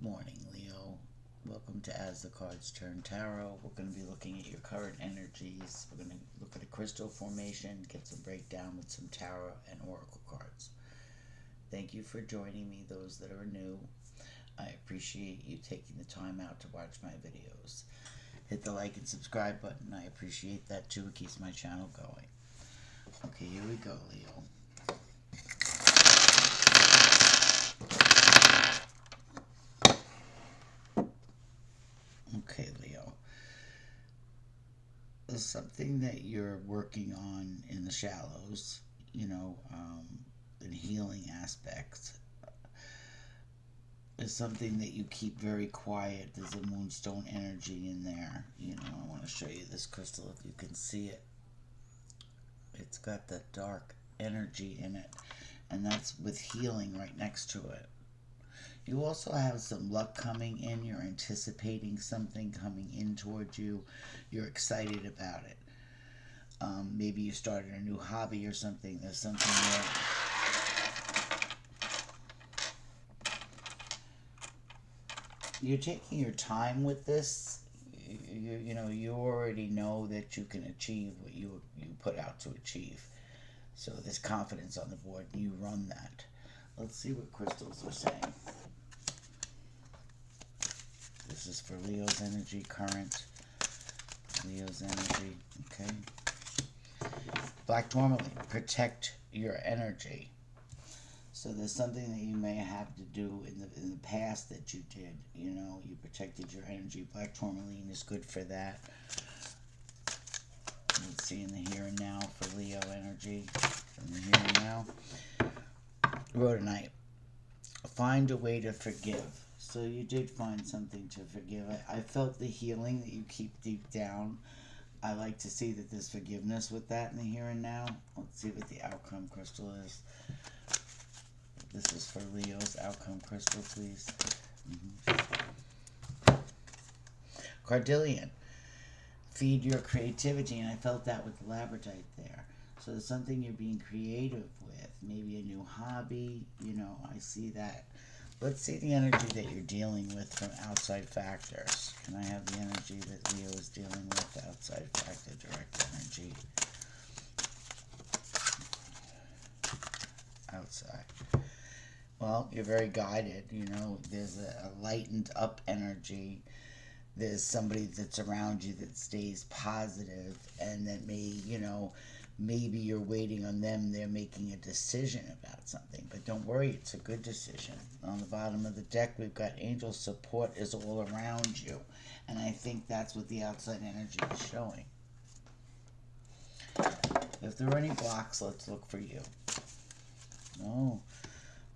Good morning, Leo. Welcome to As the Cards Turn Tarot. We're going to be looking at your current energies. We're going to look at a crystal formation, get some breakdown with some tarot and oracle cards. Thank you for joining me, those that are new. I appreciate you taking the time out to watch my videos. Hit the like and subscribe button. I appreciate that too. It keeps my channel going. Okay, here we go, Leo. Okay, Leo. There's something that you're working on in the shallows, in healing aspects. Is something that you keep very quiet. There's a moonstone energy in there. I want to show you this crystal if you can see it. It's got that dark energy in it, and that's with healing right next to it. You also have some luck coming in. You're anticipating something coming in towards you. You're excited about it. Maybe you started a new hobby or something. There's something there. You're taking your time with this. You already know that you can achieve what you put out to achieve. So there's confidence on the board. You run that. Let's see what crystals are saying. This is for Leo's energy, current. Leo's energy, okay. Black tourmaline, protect your energy. So there's something that you may have to do in the past that you did. You protected your energy. Black tourmaline is good for that. Let's see in the here and now for Leo energy. In the here and now. Rhodonite, find a way to forgive. So you did find something to forgive. I felt the healing that you keep deep down. I like to see that there's forgiveness with that in the here and now. Let's see what the outcome crystal is. This is for Leo's outcome crystal, please. Cardillion, feed your creativity, and I felt that with the labradorite there. So there's something you're being creative with, maybe a new hobby. I see that. Let's see the energy that you're dealing with from outside factors. Can I have the energy that Leo is dealing with? Outside factor, direct energy. Outside. Well, you're very guided. There's a lightened up energy. There's somebody that's around you that stays positive, and that maybe you're waiting on them. They're making a decision about something, but don't worry, it's a good decision. On the bottom of the deck, we've got angel support is all around you, and I think that's what the outside energy is showing. If there are any blocks, let's look for you. Oh,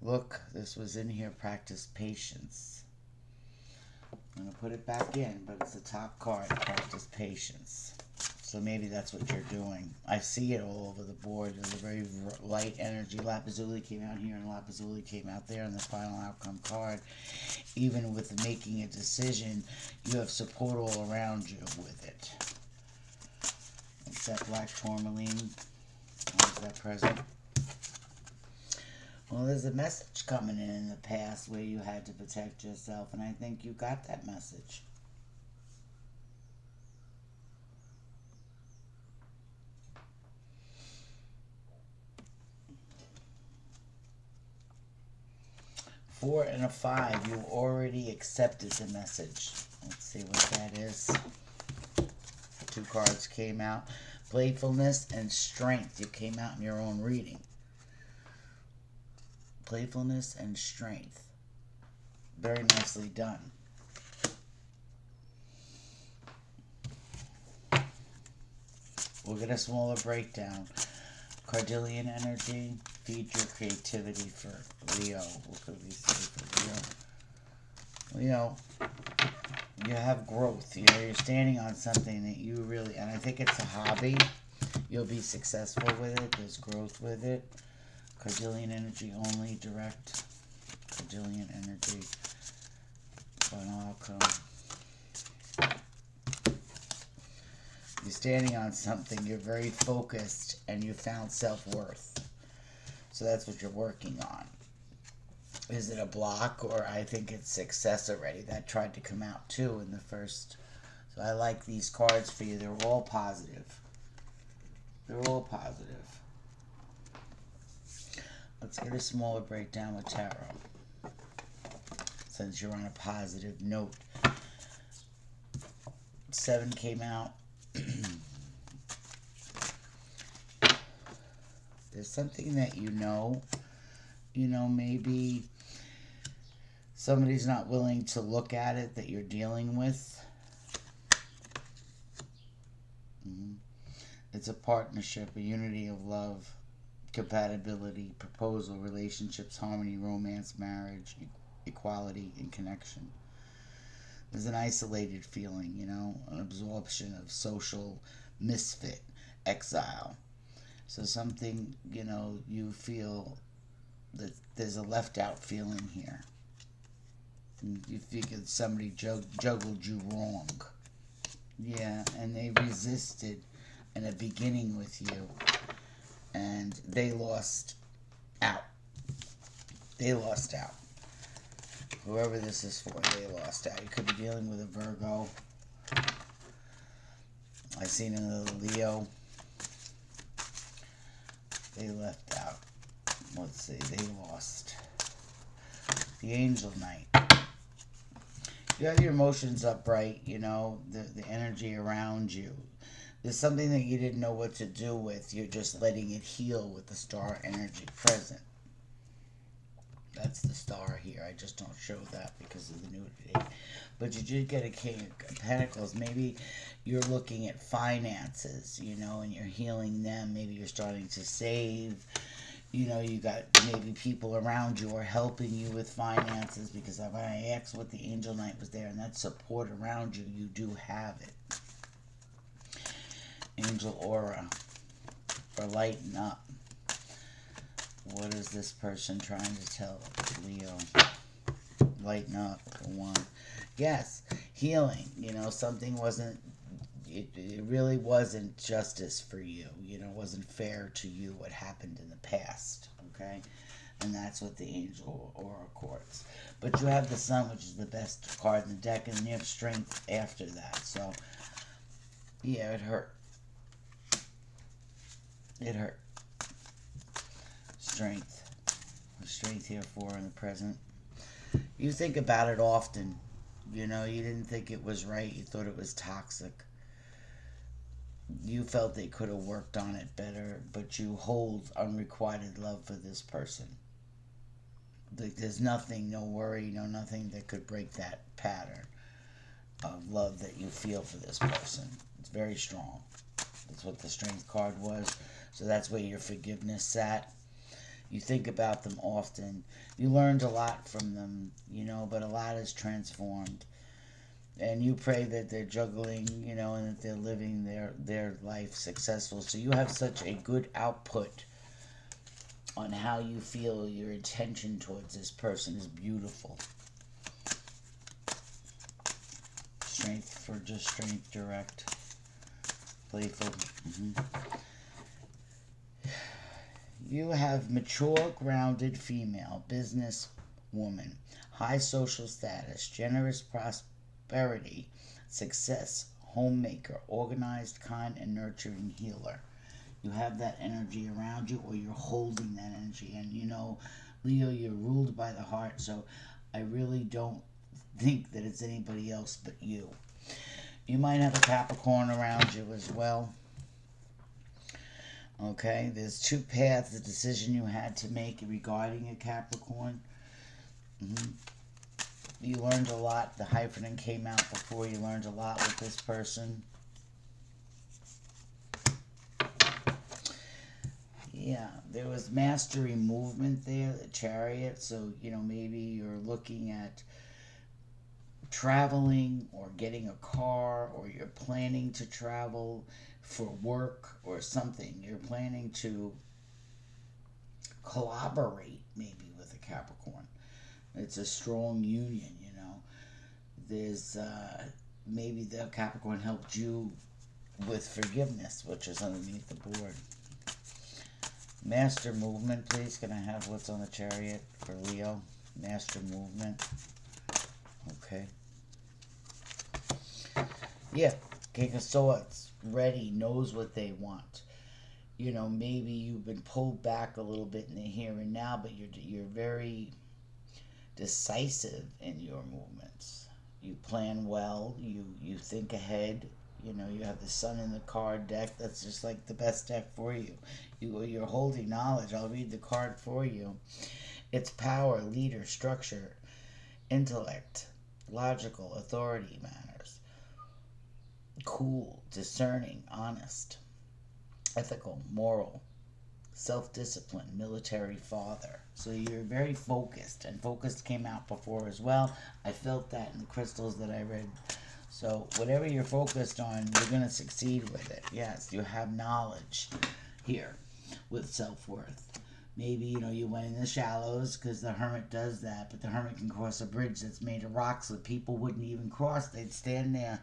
look, this was in here, practice patience. I'm going to put it back in, but it's the top card, practice patience. So maybe that's what you're doing. I see it all over the board. There's a very light energy. Lapazuli came out here and Lapazuli came out there in the final outcome card. Even with making a decision, you have support all around you with it. It's that black tourmaline. How is that present? Well, there's a message coming in the past where you had to protect yourself, and I think you got that message. Four and a 5. You already accepted the message. Let's see what that is. 2 cards came out. Playfulness and strength. You came out in your own reading. Playfulness and strength. Very nicely done. We'll get a smaller breakdown. Cardillion energy. Feed your creativity for Leo. What could we say for Leo? Leo, you have growth. You're standing on something that you really, and I think it's a hobby. You'll be successful with it. There's growth with it. Cardillion energy only, direct. Cardillion energy. Final outcome. You're standing on something. You're very focused, and you found self-worth. So that's what you're working on. Is it a block, or I think it's success already? That tried to come out too in the first. So I like these cards for you. They're all positive. They're all positive. Let's get a smaller breakdown with tarot, since you're on a positive note. 7 came out. There's something that you know, maybe somebody's not willing to look at it that you're dealing with. It's a partnership, a unity of love, compatibility, proposal, relationships, harmony, romance, marriage, equality, and connection. There's an isolated feeling, an absorption of social misfit, exile. So something, you feel that there's a left out feeling here. You figured somebody juggled you wrong. Yeah, and they resisted in a beginning with you. And they lost out. They lost out. Whoever this is for, they lost out. You could be dealing with a Virgo. I seen another Leo. They left out. Let's see, they lost. The Angel Knight. You have your emotions upright, the energy around you. There's something that you didn't know what to do with. You're just letting it heal with the star energy present. That's the star here. I just don't show that because of the nudity. But you did get a King of Pentacles. Maybe you're looking at finances, and you're healing them. Maybe you're starting to save. You got maybe people around you are helping you with finances, because when I asked what the Angel Knight was there, and that support around you, you do have it. Angel Aura, or lighten up. What is this person trying to tell Leo? Lighten up, for one. Yes, healing. Something wasn't, it really wasn't justice for you. It wasn't fair to you what happened in the past, okay? And that's what the Angel Aura Quartz. But you have the Sun, which is the best card in the deck, and you have Strength after that. So, yeah, it hurt. It hurt. Strength. Strength here for in the present. You think about it often. You didn't think it was right. You thought it was toxic. You felt they could have worked on it better, but you hold unrequited love for this person. There's nothing, no worry, nothing that could break that pattern of love that you feel for this person. It's very strong. That's what the Strength card was. So that's where your forgiveness sat. You think about them often. You learned a lot from them, but a lot is transformed. And you pray that they're juggling, and that they're living their life successful. So you have such a good output on how you feel. Your intention towards this person is beautiful. Strength for just strength, direct, playful. You have mature, grounded female, business woman, high social status, generous prosperity, success, homemaker, organized, kind, and nurturing healer. You have that energy around you, or you're holding that energy. And Leo, you're ruled by the heart, so I really don't think that it's anybody else but you. You might have a Capricorn around you as well. Okay, there's 2 paths, the decision you had to make regarding a Capricorn. You learned a lot. The hyphen came out before. You learned a lot with this person. Yeah, there was mastery movement there, the Chariot. So, maybe you're looking at traveling or getting a car, or you're planning to travel for work or something. You're planning to collaborate maybe with a Capricorn. It's a strong union, There's maybe the Capricorn helped you with forgiveness, which is underneath the board. Master movement, please. Can I have what's on the Chariot for Leo? Master movement. Okay. Yeah. King of Swords. Ready. Knows what they want. You know, maybe you've been pulled back a little bit in the here and now, but you're very decisive in your movements. You plan well. You think ahead. You know, you have the sun in the card deck. That's just like the best deck for you. You're holding knowledge. I'll read the card for you. It's power, leader, structure, intellect, logical, authority, manners, cool, discerning, honest, ethical, moral, self-discipline, military father. So you're very focused, and focused came out before as well. I felt that in the crystals that I read. So whatever you're focused on, you're going to succeed with it. Yes, you have knowledge here with self-worth. Maybe, you know, you went in the shallows because the hermit does that, but the hermit can cross a bridge that's made of rocks that people wouldn't even cross. They'd stand there,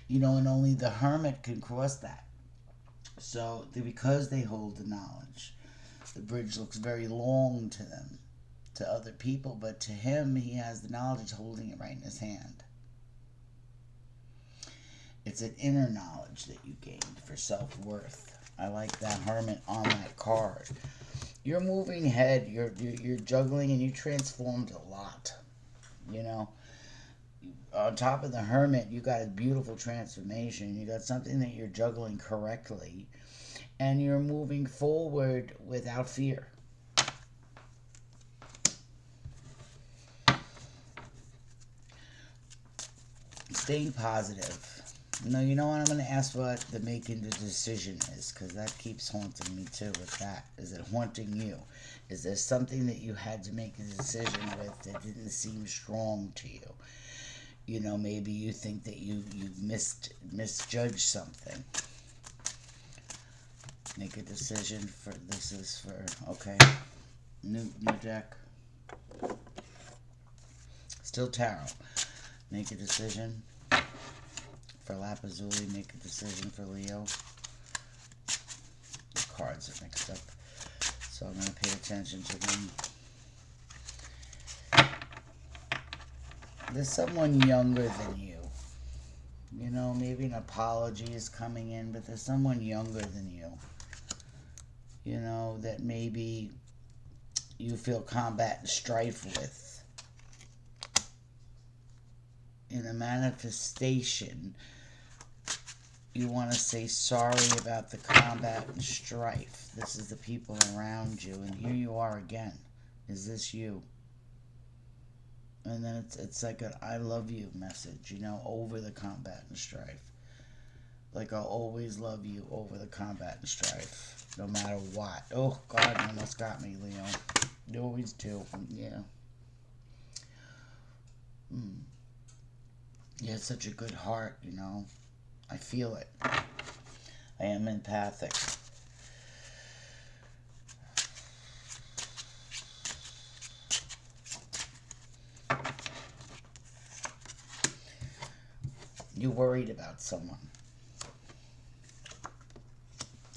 you know, and only the hermit can cross that. So because they hold the knowledge, the bridge looks very long to them, to other people, but to him, he has the knowledge holding it right in his hand. It's an inner knowledge that you gained for self-worth. I like that hermit on that card. You're moving ahead. You're juggling, and you transformed a lot. You know, on top of the hermit, you got a beautiful transformation. You got something that you're juggling correctly, and you're moving forward without fear. Staying positive. No, you know what? I'm going to ask what the making the decision is, because that keeps haunting me too with that. Is it haunting you? Is there something that you had to make a decision with that didn't seem strong to you? You know, maybe you think that you misjudged something. Make a decision for, this is for, okay. New deck. Still tarot. Make a decision. For Lapazuli, make a decision for Leo. The cards are mixed up, so I'm going to pay attention to them. There's someone younger than you. You know, maybe an apology is coming in, but there's someone younger than you. You know, that maybe you feel combat and strife with. In a manifestation, you want to say sorry about the combat and strife. This is the people around you, and here you are again. Is this you? And then it's like an I love you message, you know, over the combat and strife. Like, I'll always love you over the combat and strife, no matter what. Oh, God, you almost got me, Leo. You always do. Yeah. You have such a good heart, you know. I feel it. I am empathic. You're worried about someone.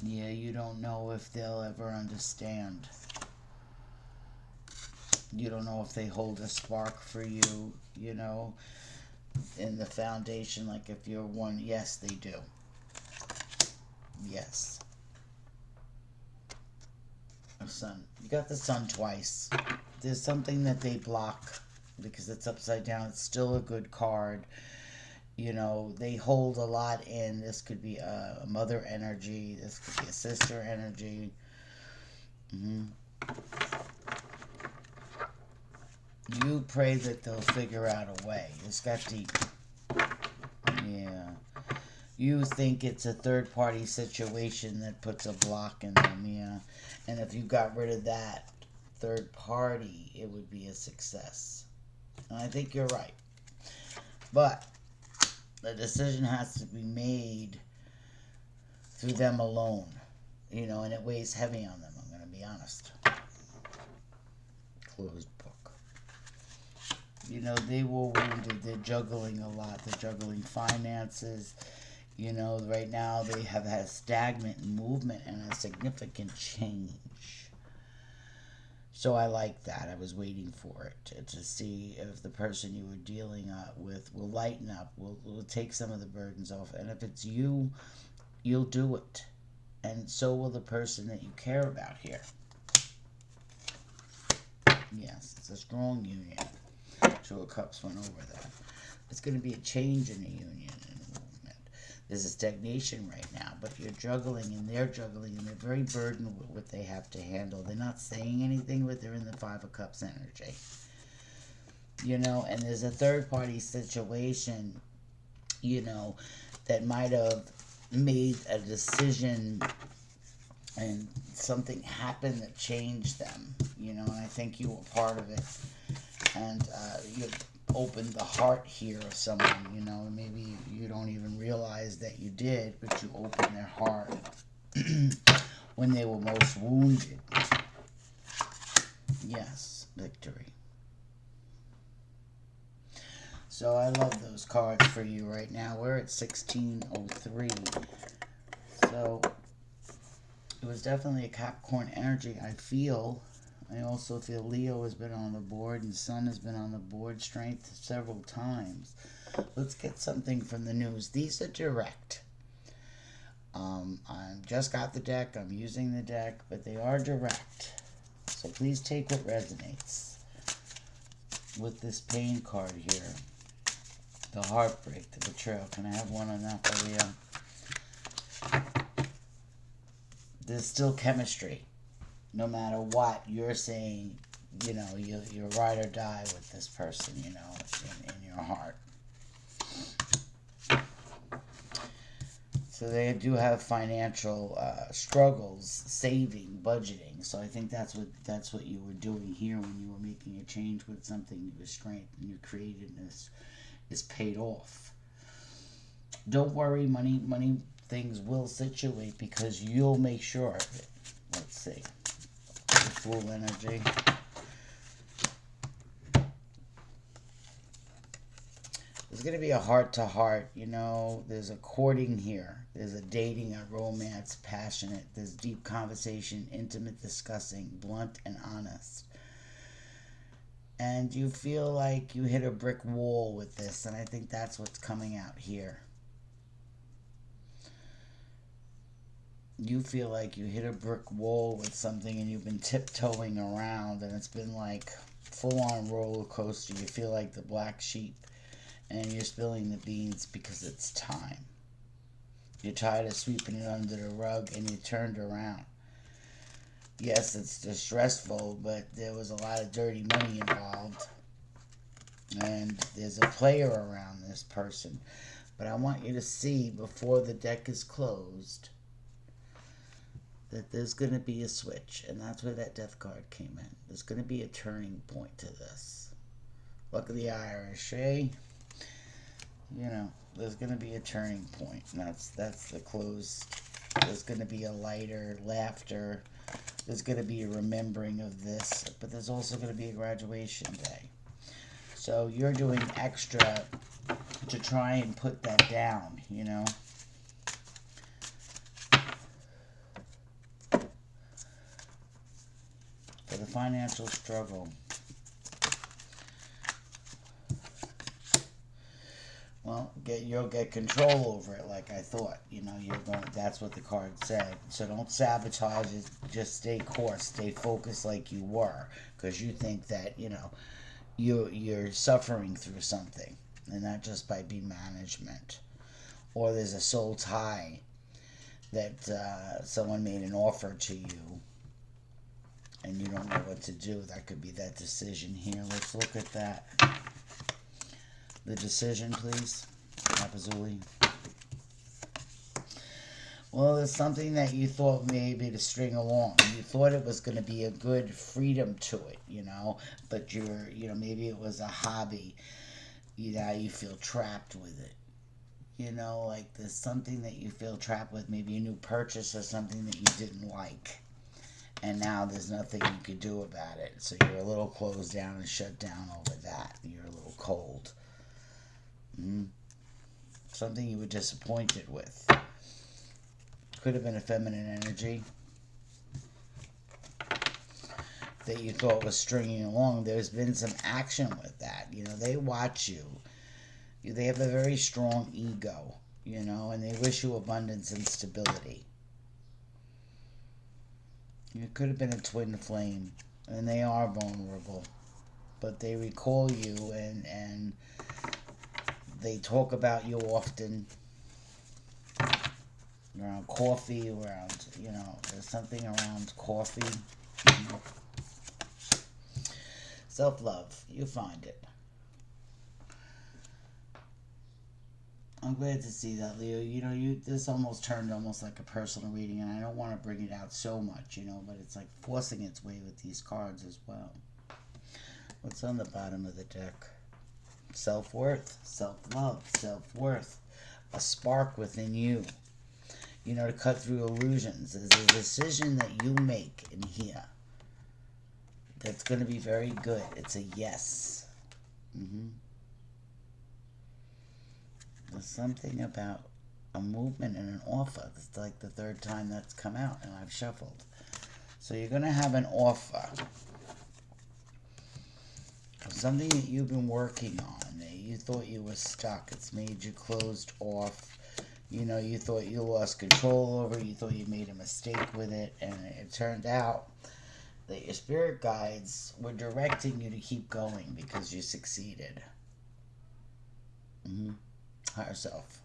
Yeah, you don't know if they'll ever understand. You don't know if they hold a spark for you, you know, in the foundation. Like, if you're one, yes, they do. Yes. The sun. You got the sun twice. There's something that they block because it's upside down. It's still a good card. You know, they hold a lot in. This could be a mother energy. This could be a sister energy. You pray that they'll figure out a way. It's got deep. Yeah. You think it's a third-party situation that puts a block in them, yeah. And if you got rid of that third party, it would be a success. And I think you're right. But the decision has to be made through them alone, you know, and it weighs heavy on them, I'm going to be honest. Closed book. You know, they were wounded. They're juggling a lot. They're juggling finances. You know, right now they have had stagnant movement and a significant change. So I like that. I was waiting for it to see if the person you were dealing with will lighten up, will take some of the burdens off. And if it's you, you'll do it. And so will the person that you care about here. Yes, it's a strong union. Two of Cups went over that. It's going to be a change in the union and the movement. There's a stagnation right now, but you're juggling and they're juggling and they're very burdened with what they have to handle. They're not saying anything, but they're in the Five of Cups energy. You know, and there's a third party situation, you know, that might have made a decision and something happened that changed them, you know, and I think you were part of it. And you opened the heart here of someone, you know, maybe you don't even realize that you did, but you opened their heart when they were most wounded. Yes, victory. So I love those cards for you right now. We're at 1603. So it was definitely a Capricorn energy. I also feel Leo has been on the board and Sun has been on the board. Strength several times. Let's get something from the news. These are direct. I just got the deck. I'm using the deck, but they are direct. So please take what resonates with this pain card here. The heartbreak, the betrayal. Can I have one on that for Leo? There's still chemistry. No matter what, you're saying, you know, you're ride or die with this person, you know, in your heart. So they do have financial struggles, saving, budgeting. So I think that's what you were doing here when you were making a change with something. Your strength and your creativeness is paid off. Don't worry, money things will situate because you'll make sure of it. Let's see. The Fool energy. There's going to be a heart-to-heart, you know. There's a courting here. There's a dating, a romance, passionate. There's deep conversation, intimate discussing, blunt and honest. And you feel like you hit a brick wall with this, and I think that's what's coming out here. You feel like you hit a brick wall with something and you've been tiptoeing around, and it's been like full-on roller coaster. You feel like the black sheep, and you're spilling the beans because it's time. You're tired of sweeping it under the rug, and you turned around. Yes, it's distressful, but there was a lot of dirty money involved. And there's a player around this person. But I want you to see, before the deck is closed, that there's going to be a switch. And that's where that death card came in. There's going to be a turning point to this. Look at the Irish, eh? You know, there's going to be a turning point. And that's the close. There's going to be a lighter laughter. There's going to be a remembering of this. But there's also going to be a graduation day. So you're doing extra to try and put that down, you know. For the financial struggle. Well, you'll get control over it, like I thought. You know, that's what the card said. So don't sabotage it. Just stay course, stay focused like you were, because you think that, you know, you're suffering through something, and not just by being management. Or there's a soul tie that someone made an offer to you, and you don't know what to do. That could be that decision here. Let's look at that. The decision, please. Rapazuli. Well, it's something that you thought maybe to string along. You thought it was going to be a good freedom to it, you know. But maybe it was a hobby. You feel trapped with it. You know, like there's something that you feel trapped with. Maybe a new purchase or something that you didn't like. And now there's nothing you could do about it. So you're a little closed down and shut down over that. You're a little cold. Something you were disappointed with. Could have been a feminine energy. that you thought was stringing along, there's been some action with that. You know, they watch you. They have a very strong ego, you know, and they wish you abundance and stability. It could have been a twin flame, and they are vulnerable, but they recall you, and they talk about you often around coffee, around, you know, there's something around coffee. Self-love, you find it. I'm glad to see that, Leo. You know, this almost turned almost like a personal reading, and I don't want to bring it out so much, you know, but it's like forcing its way with these cards as well. What's on the bottom of the deck? Self-worth, self-love, self-worth. A spark within you. You know, to cut through illusions. There's a decision that you make in here that's going to be very good. It's a yes. There's something about a movement and an offer. It's like the third time that's come out, and I've shuffled. So you're going to have an offer of something that you've been working on, that you thought you were stuck. It's made you closed off. You know, you thought you lost control over it. You thought you made a mistake with it, and it turned out that your spirit guides were directing you to keep going because you succeeded. Higher self.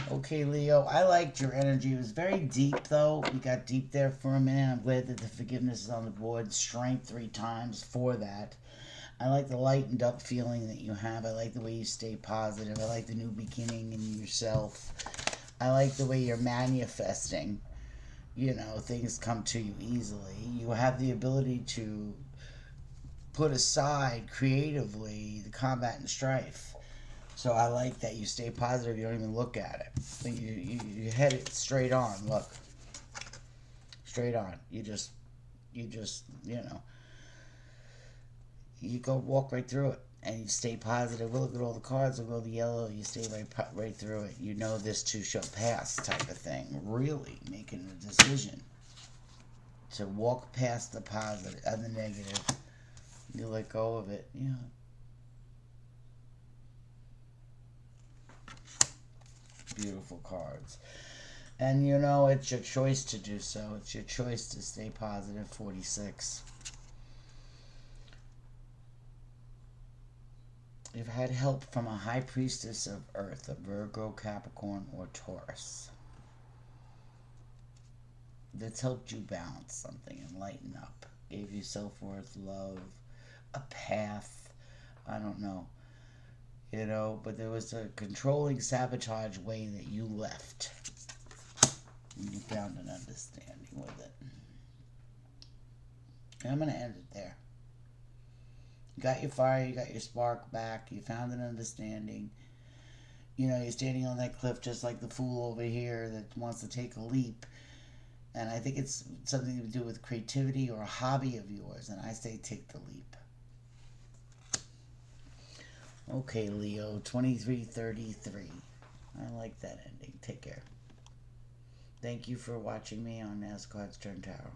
Okay, Leo, I liked your energy. It was very deep, though. We got deep there for a minute. I'm glad that the forgiveness is on the board. Strength 3 times for that. I like the lightened up feeling that you have. I like the way you stay positive. I like the new beginning in yourself. I like the way you're manifesting. You know, things come to you easily. You have the ability to put aside creatively the combat and strife. So I like that you stay positive. You don't even look at it. You head it straight on. Look, straight on. You just, you know, you go walk right through it, and you stay positive. We'll look at all the cards. We'll go the yellow. You stay right through it. You know this too shall pass, type of thing. Really making a decision to walk past the positive and the negative. You let go of it. Yeah. Beautiful cards. And you know, it's your choice to do so. It's your choice to stay positive. 46. You've had help from a high priestess of earth, a Virgo, Capricorn, or Taurus. That's helped you balance something and lighten up. Gave you self-worth, love, a path. I don't know. You know, but there was a controlling sabotage way that you left. And you found an understanding with it. And I'm going to end it there. You got your fire, you got your spark back, you found an understanding. You know, you're standing on that cliff just like the fool over here that wants to take a leap. And I think it's something to do with creativity or a hobby of yours. And I say take the leap. Okay, Leo, 2333. I like that ending. Take care. Thank you for watching me on NASCAR's Turn Tarot.